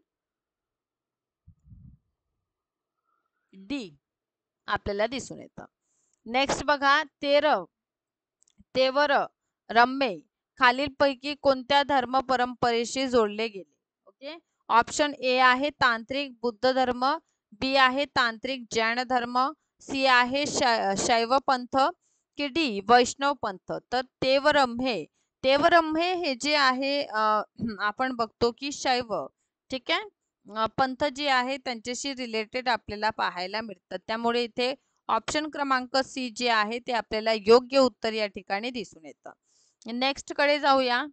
A: डी आपल्याला दिसून येतं. नेक्स्ट बघा, तेवर रम्मे खालीलपैकी कोणत्या धर्म परंपरेशी जोडले गेले? ओके, ऑप्शन ए आहे तांत्रिक बुद्ध धर्म, बी आहे तांत्रिक जैन धर्म, सी आहे शैव पंथ की डी वैष्णव पंथ. तर तेवरम हे देवरम्हे हे जे आहे आपण बघतो की शैव, ठीक आहे, पंथ जे आहे त्यांच्याशी रिलेटेड आपल्याला पाहायला मिळतात. त्यामुळे इथे ऑप्शन क्रमांक सी जे आहे ते आपल्याला योग्य उत्तर या ठिकाणी दिसून येतं. नेक्स्ट कडे जाऊया.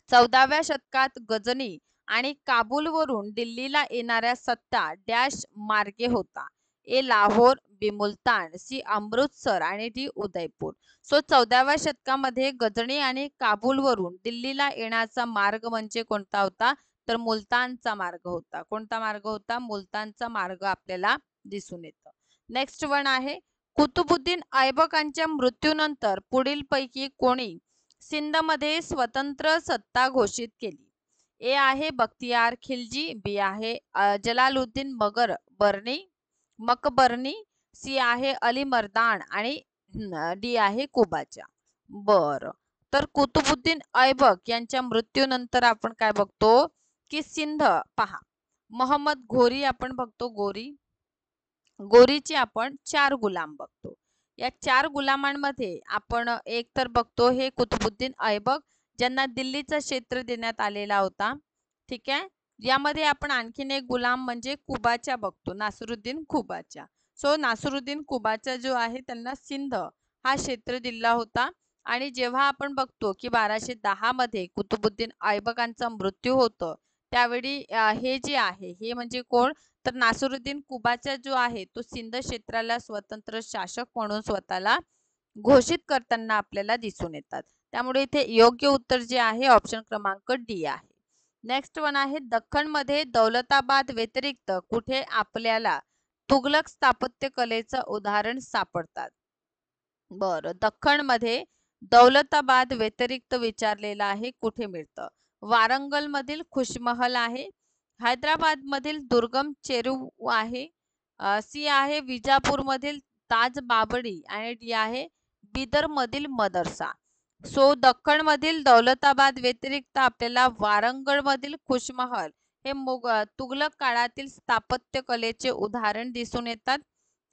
A: 14व्या शतकात गजनी आणि काबूलवरून दिल्लीला येणाऱ्या सत्ता डॅश मार्गे होता. ए लाहोर, बी मुलतान, सी अमृतसर आणि डी उदयपूर. सो 14व्या शतकामध्ये गजनी आणि काबूलवरून दिल्लीला येण्याचा मार्ग म्हणजे कोणता होता? तर मुलतानचा मार्ग होता. कोणता मार्ग होता? मुलतानचा मार्ग आपल्याला दिसून येतो. नेक्स्ट वन आहे, कुतुबुद्दीन ऐबकांच्या मृत्यूनंतर पुढील पैकी कोणी सिंधमध्ये स्वतंत्र सत्ता घोषित केली? ए आहे बख्तियार खिलजी, बी आहे जलालुद्दीन मकबरनी, सी आहे अली मर्दान आणि डी आहे कुबाचा. बर, तर कुतुबुद्दीन ऐबक यांच्या मृत्यूनंतर आपण काय बघतो की सिंध पहा, मोहम्मद घोरी आपण बघतो, गोरीचे आपण 4 गुलाम बघतो. या 4 गुलामांमध्ये आपण एक तर बघतो हे कुतुबुद्दीन ऐबक ज्यांना दिल्लीचा क्षेत्र देण्यात आलेला होता, ठीक आहे. यामध्ये आपण आणखीन एक गुलाम म्हणजे कुबाचा बघतो, नासरुद्दीन कुबाचा. सो नासरुद्दीन कुबाचा जो आहे त्यांना सिंध हा क्षेत्र दिला होता. आणि जेव्हा आपण बघतो की 1210 मध्ये कुतुबुद्दीन ऐबकांचा मृत्यू होतो, त्यावेळी हे जे आहे हे म्हणजे कोण, तर नासरुद्दीन कुबाचा जो आहे तो सिंध क्षेत्राला स्वतंत्र शासक म्हणून स्वतःला घोषित करताना आपल्याला दिसून येतात. त्यामुळे इथे योग्य उत्तर जे आहे ऑप्शन क्रमांक डी आहे. नेक्स्ट वन आहे, दख्खन मध्ये दौलताबाद व्यतिरिक्त कुठे आपल्याला तुगलक स्थापत्य कलेचं उदाहरण सापडतात? बरं, दख्खन मध्ये दौलताबाद व्यतिरिक्त विचारलेलं आहे कुठे मिळतं? वारंगल मधील खुशमहल आहे, हैदराबाद मधील दुर्गम चेरू आहे, सी आहे विजापूर मधील ताज बाबडी आणि डी आहे बिदर मधील मदरसा. सो दख्खन मधील दौलताबाद व्यतिरिक्त आपल्याला वारंगळ मधील खुशमहल हे तुगलक काळातील स्थापत्य कलेचे उदाहरण दिसून येतात.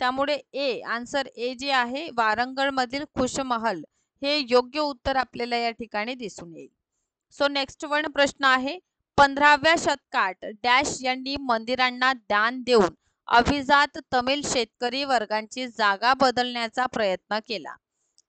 A: त्यामुळे ए आन्सर ए जे आहे वारंगळ मधील खुशमहल हे योग्य उत्तर आपल्याला या ठिकाणी दिसून येईल. सो नेक्स्ट वन प्रश्न आहे, 15व्या शतकात डॅश यांनी मंदिरांना दान देऊन अभिजात तमिळ शेतकरी वर्गांची जागा बदलण्याचा प्रयत्न केला?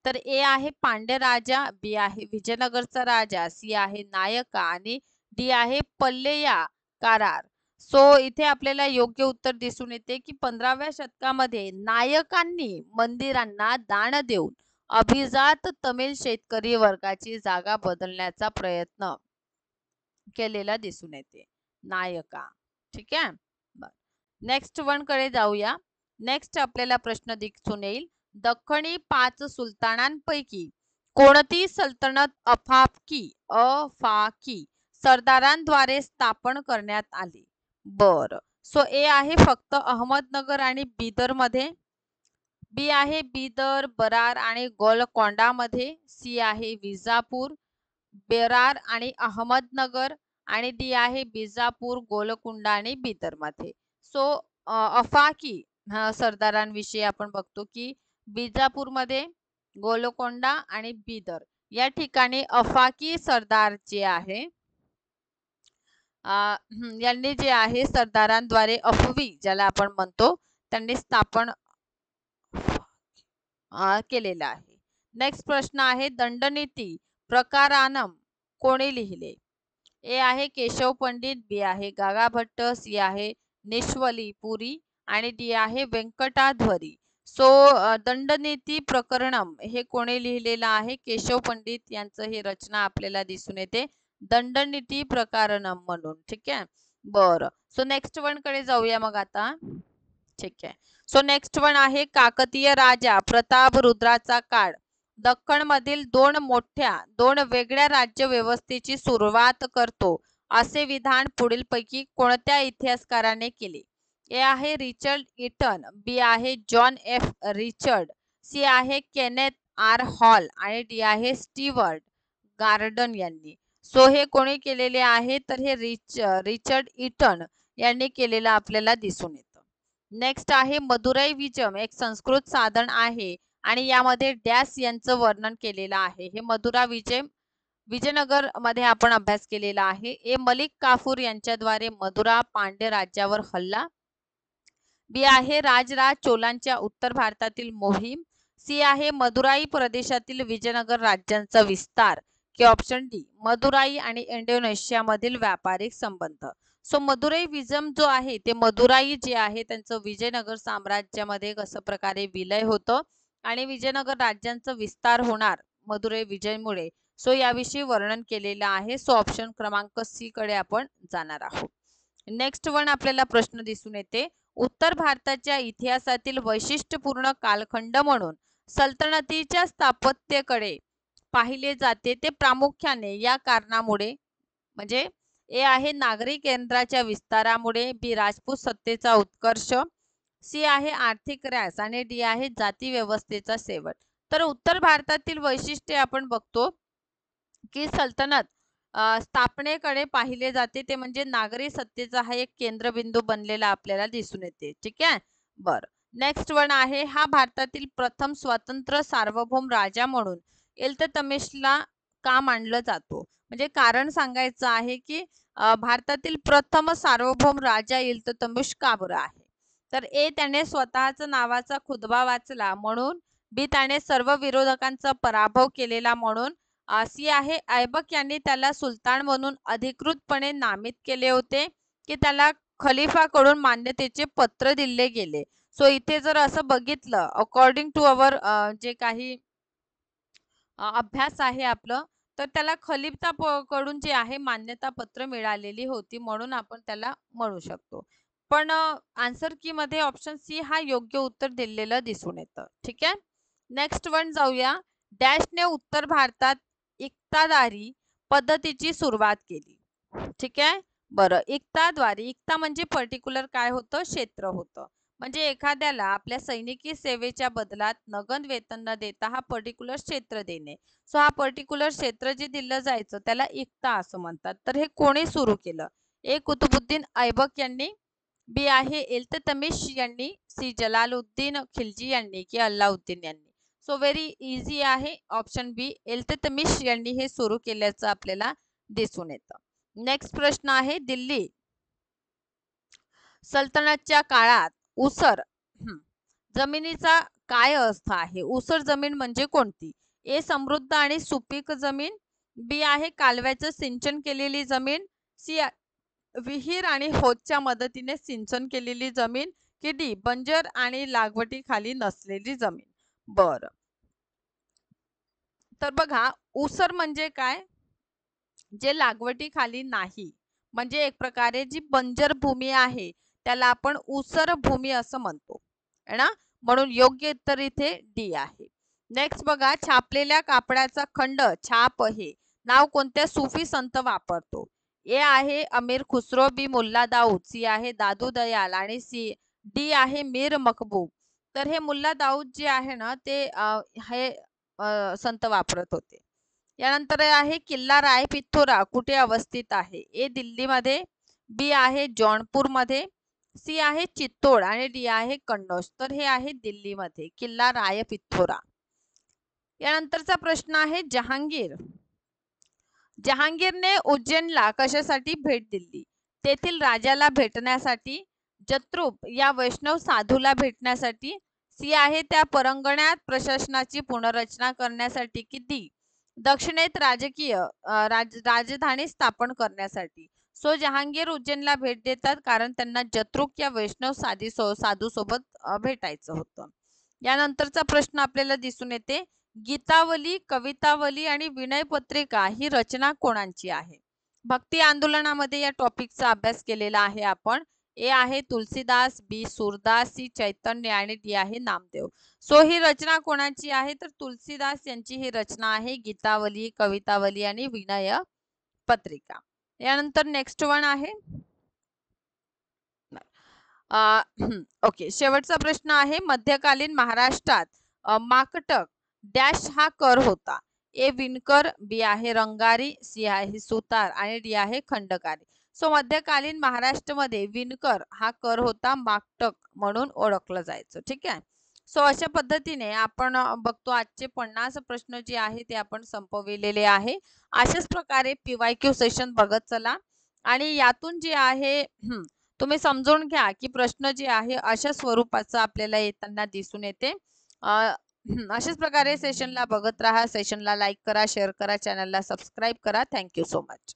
A: तर ए आहे पांड्य राजा, बी आहे विजयनगरचा राजा, सी आहे नायका आणि डी आहे पल्लेया करार. सो इथे आपल्याला योग्य उत्तर दिसून येते की 15व्या शतकामध्ये नायकांनी मंदिरांना दान देऊन अभिजात तमिळ शेतकरी वर्गाची जागा बदलण्याचा प्रयत्न केलेला दिसून येते, नायका. ठीक आहे. नेक्स्ट वन कडे जाऊया. नेक्स्ट आपल्याला प्रश्न दिसून येईल, दख्खनी 5 सुलतानांपैकी कोणती सल्तनत अफाकी सरदारांद्वारे स्थापन करण्यात आली? बर, सो ए आहे फक्त अहमदनगर आणि बिदर मध्ये, बी आहे बिदर, बरार आणि गोलकोंडा मध्ये, सी आहे विजापूर, बेरार आणि अहमदनगर आणि डी आहे बिजापूर, गोलकुंडा आणि बिदर मध्ये. सो अफाकी सरदारांविषयी आपण बघतो की बिजापूर मध्ये, गोलकोंडा आणि बिदर या ठिकाणी अफाकी सरदार जे आहे यांनी जे आहे सरदारांद्वारे अफवी ज्याला आपण म्हणतो त्यांनी स्थापन केलेला आहे. नेक्स्ट प्रश्न आहे, दंडनीती प्रकारानम कोणी लिहिले? ए आहे केशव पंडित, बी आहे गागा भट्ट, सी आहे निश्वली पुरी आणि डी आहे व्यंकटाध्वरी. सो दंडनीती प्रकरणम हे कोणी लिहिलेलं आहे? केशव पंडित यांचं हे रचना आपल्याला दिसून येते दंडनीती प्रकरणम म्हणून. ठीक आहे. बरं, सो नेक्स्ट वन कडे जाऊया मग आता. ठीक आहे. सो नेक्स्ट वन आहे, काकतीय राजा प्रताप रुद्राचा काळ दख्खन मधील दोन वेगळ्या राज्य व्यवस्थेची सुरुवात करतो असे विधान पुढीलपैकी कोणत्या इतिहासकाराने केले? ए आहे रिचर्ड इटन, बी आहे जॉन एफ रिचर्ड, सी आहे केनेथ आर हॉल आणि डी आहे स्टीवर्ट गार्डन यांनी. सो हे कोणी केलेले आहे? तर हे रिचर्ड इटन यांनी केलेलं आपल्याला दिसून येतं. नेक्स्ट आहे, मदुराई विजम एक संस्कृत साधन आहे आणि यामध्ये डॅश यांचं वर्णन केलेलं आहे. हे मधुरा विजयनगर मध्ये आपण अभ्यास केलेला आहे. ए मलिक काफूर यांच्याद्वारे मदुरा पांड्य राज्यावर हल्ला. बी आहे राजराज चोलांच्या उत्तर भारतातील मोहीम. सी आहे मदुराई प्रदेशातील विजयनगर राज्यांचा विस्तार. की ऑप्शन डी मदुराई आणि इंडोनेशियामधील व्यापारिक संबंध. सो मदुराई विजम जो आहे ते मदुराई जे आहे त्यांचं विजयनगर साम्राज्यामध्ये कसं प्रकारे विलय होतं आणि विजयनगर राज्यांचा विस्तार होणार मदुराई विजयमुळे. सो याविषयी वर्णन केलेलं आहे. सो ऑप्शन क्रमांक सी कडे आपण जाणार आहोत. नेक्स्ट वन आपल्याला प्रश्न दिसून येते. उत्तर भारताच्या इतिहासातील वैशिष्ट्यपूर्ण कालखंड म्हणून सल्तनतीच्या स्थापत्यकडे पाहिले जाते ते प्रामुख्याने या कारणामुळे म्हणजे ए आहे नागरी केंद्राच्या विस्तारामुळे. बी राजपूत सत्तेचा उत्कर्ष. सी आहे आर्थिक रॅस आणि डी आहे जाती व्यवस्थेचा शेवट. तर उत्तर भारतातील वैशिष्ट्ये आपण बघतो की सल्तनत स्थापनेकडे पाहिले जाते ते म्हणजे नागरी सत्तेचा हा एक केंद्रबिंदू बनलेला आपल्याला दिसून येते. ठीक आहे. बर नेक्स्ट वन आहे हा भारतातील प्रथम स्वतंत्र सार्वभौम राजा म्हणून इल्ततमिशला का मानलं जातो. म्हणजे कारण सांगायचं आहे की भारतातील प्रथम सार्वभौम राजा इल्ततमिश का बरं आहे. तर ए त्याने स्वतःचा नावाचा खुतबा वाचला म्हणून. बी त्याने सर्व विरोधकांचा पराभव केलेला म्हणून. सी आहे ऐबक यांनी त्याला सुलतान म्हणून अधिकृतपणे नामित केले होते की त्याला खलिफाकडून मान्यतेचे पत्र दिले गेले. सो इथे जर असं बघितलं अकॉर्डिंग टू अवर जे काही अभ्यास आहे आपलं तर त्याला खलिफा कडून जे आहे मान्यता पत्र मिळालेली होती म्हणून आपण त्याला म्हणू शकतो. पण आन्सर की मध्ये ऑप्शन सी हा योग्य उत्तर दिलेलं दिसून येतं. ठीक आहे. नेक्स्ट वन जाऊया. डॅशने उत्तर भारतात इक्तादारी पद्धतीची सुरुवात केली. ठीक आहे. बरं इक्ताद्वारे इक्ता म्हणजे पर्टिक्युलर काय होतं क्षेत्र होतं. म्हणजे एखाद्याला आपल्या सैनिकी सेवेच्या बदलात नगद वेतन न देता हा पर्टिक्युलर क्षेत्र देणे. सो हा पर्टिक्युलर क्षेत्र जे दिलं जायचं त्याला इक्ता असं म्हणतात. तर हे कोणी सुरू केलं. ए कुतुबुद्दीन ऐबक यांनी. बी आहे इल्ततमिश यांनी. सी जलालुद्दीन खिलजी यांनी की अल्लाउद्दीन यांनी. सो व्हेरी इझी आहे ऑप्शन बी इल्ततमिश यांनी हे सुरू केल्याचं आपल्याला दिसून येतं. नेक्स्ट प्रश्न आहे दिल्ली सल्तनतच्या काळात उसर जमिनीचा काय अर्थ आहे. उसर जमीन म्हणजे कोणती. ए समृद्ध आणि सुपीक जमीन. बी आहे कालव्याचं सिंचन केलेली जमीन. सी विहीर आणि होजच्या मदतीने सिंचन केलेली जमीन. की डी बंजर आणि लागवडीखाली नसलेली जमीन. बर तर बघा उसर म्हणजे काय जे लागवडीखाली नाही म्हणजे एक प्रकारे जी बंजर भूमी आहे त्याला आपण उसर भूमी असं म्हणतो है ना. म्हणून योग्य उत्तर इथे डी आहे. नेक्स्ट बघा छापलेल्या कापडाचा खंड छाप हे नाव कोणत्या सुफी संत वापरतो. ए आहे अमीर खुसरो. बी मुल्ला दाऊद. सी आहे दादू दयाल आणि सी डी आहे मीर मकबूब. तर हे मुल्ला दाऊद जे आहे ना ते हे संत वापरत होते. यानंतर आहे किल्ला राय पिथोरा कुठे अवस्थित आहे. ए दिल्लीमध्ये. बी आहे जौनपूर मध्ये. सी आहे चित्तोड आणि डी आहे कन्नौज. तर हे आहे दिल्लीमध्ये किल्ला राय पिथोरा. यानंतरचा प्रश्न आहे जहांगीर. जहांगीरने उज्जैनला कशासाठी भेट दिली. तेथील राजाला भेटण्यासाठी. जत्रूप या वैष्णव साधूला भेटण्यासाठी. सी आहे त्या परंगणात प्रशासनाची पुनर्रचना करण्यासाठी की डी दक्षिणेत राजकीय राजधानी स्थापन करण्यासाठी. सो जहांगीर उज्जैनला भेट देतात कारण त्यांना जत्रुक या वैष्णव साधू सोबत भेटायचं होतं. यानंतरचा प्रश्न आपल्याला दिसून येते गीतावली कवितावली आणि विनय पत्रिका ही रचना कोणाची आहे. भक्ती आंदोलनामध्ये या टॉपिकचा अभ्यास केलेला आहे आपण. ए आहे तुलसीदास. बी सूरदास. सी चैतन्य आणि डी आहे नामदेव. सो ही रचना कोणाची आहे तर तुलसीदास यांची ही रचना आहे गीतावली कवितावली आणि विनय पत्रिका. यानंतर नेक्स्ट वन आहे ओके शेवटचा प्रश्न आहे मध्यकालीन महाराष्ट्रात माकटक डॅश हा कर होता. ए विणकर. बी आहे रंगारी. सी आहे सुतार आणि डी आहे खंडकारी. सो मध्यकालीन महाराष्ट्रामध्ये विणकर हा कर होता माकटक म्हणून ओळखलं जायचं. ठीक आहे. सो अशा पद्धतीने आपण बघतो आजचे 50 प्रश्न जे आहे ते आपण संपविलेले आहे. अशाच प्रकारे पी-वाय-क्यू सेशन बघत चला आणि यातून जे आहे तुम्ही समजून घ्या की प्रश्न जे आहे अशा स्वरूपाचं आपल्याला येताना दिसून येते. अशाच प्रकारे सेशनला बघत राहा. सेशनला लाईक करा, शेअर करा, चॅनलला सबस्क्राईब करा. Thank you so much.